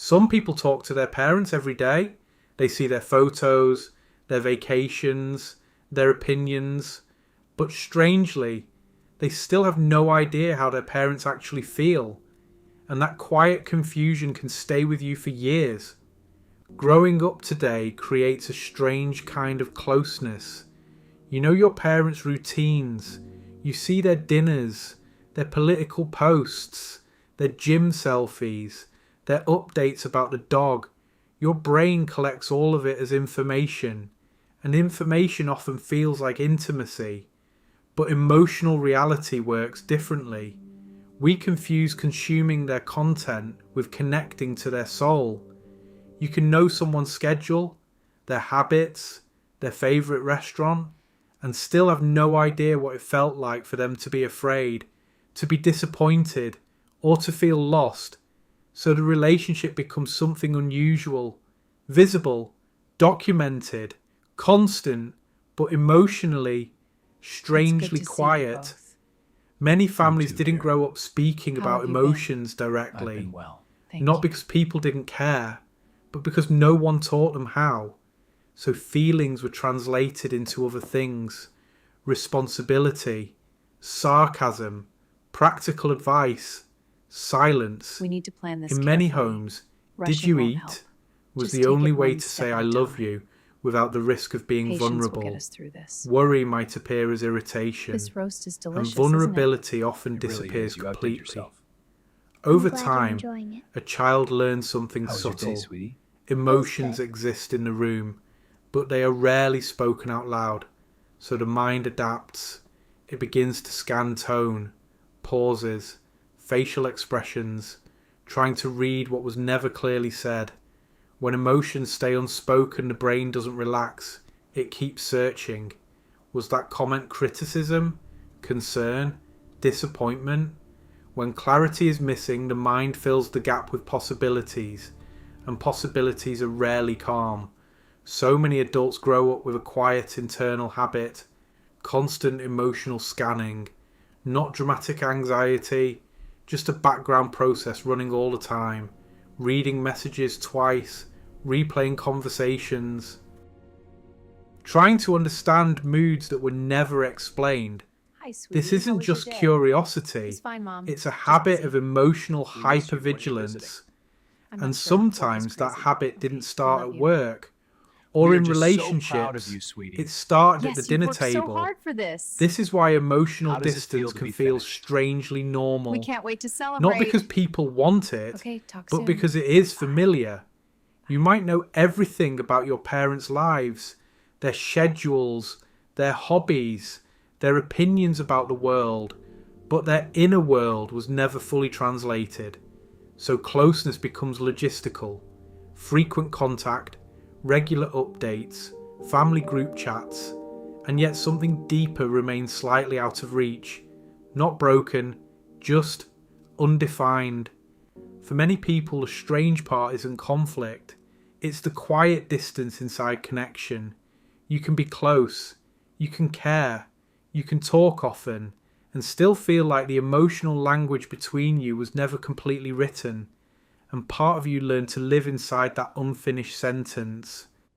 Some people talk to their parents every day. They see their photos, their vacations, their opinions. But strangely, they still have no idea how their parents actually feel. And that quiet confusion can stay with you for years. Growing up today creates a strange kind of closeness. You know your parents' routines. You see their dinners, their political posts, their gym selfies, their updates about the dog. Your brain collects all of it as information. And information often feels like intimacy. But emotional reality works differently. We confuse consuming their content with connecting to their soul. You can know someone's schedule, their habits, their favourite restaurant, and still have no idea what it felt like for them to be afraid, to be disappointed, or to feel lost. So the relationship becomes something unusual, visible, documented, constant, but emotionally, strangely quiet. Many families didn't grow up speaking about emotions directly. I've been well. Not because people didn't care, but because no one taught them how. So feelings were translated into other things. Responsibility, sarcasm, practical advice, silence. We need to plan this In many carefully. homes, Rushing did you won't eat help. was Just the take it only way one to step say at I a love time. you without the risk of being Patience vulnerable. will get us through this. Worry might appear as irritation. This roast is And delicious, vulnerability often It really disappears is. You outdid completely. yourself. Over I'm glad you're time, enjoying it. a child learns something How was your subtle. day, sweetie? Emotions exist in the room, but they are rarely spoken out loud. So the mind adapts. It begins to scan tone, pauses, facial expressions, trying to read what was never clearly said. When emotions stay unspoken, the brain doesn't relax. It keeps searching. Was that comment criticism, concern, disappointment? When clarity is missing, the mind fills the gap with possibilities, and possibilities are rarely calm. So many adults grow up with a quiet internal habit, constant emotional scanning, not dramatic anxiety, just a background process running all the time, reading messages twice, replaying conversations, trying to understand moods that were never explained. Hi, sweetie. This How isn't was your just day? curiosity, It's fine, Mom. it's a Just habit busy. of emotional We miss you when you're hyper-vigilance. visiting. I'm not And sure. Work is sometimes that crazy. habit Okay, didn't I start love at you. work or We are in just so proud relationships. of you, sweetie. It started at Yes, the you've dinner worked table. so hard for this. This is why emotional How does it feel distance to can be feel finished? strangely normal. We can't wait to celebrate. Not because people want it, Okay, talk but soon. because it is familiar. You might know everything about your parents' lives, their schedules, their hobbies, their opinions about the world, but their inner world was never fully translated. So closeness becomes logistical. Frequent contact, regular updates, family group chats, and yet something deeper remains slightly out of reach. Not broken, just undefined. For many people, the strange part isn't conflict. It's the quiet distance inside connection. You can be close, you can care, you can talk often, and still feel like the emotional language between you was never completely written. And part of you learned to live inside that unfinished sentence.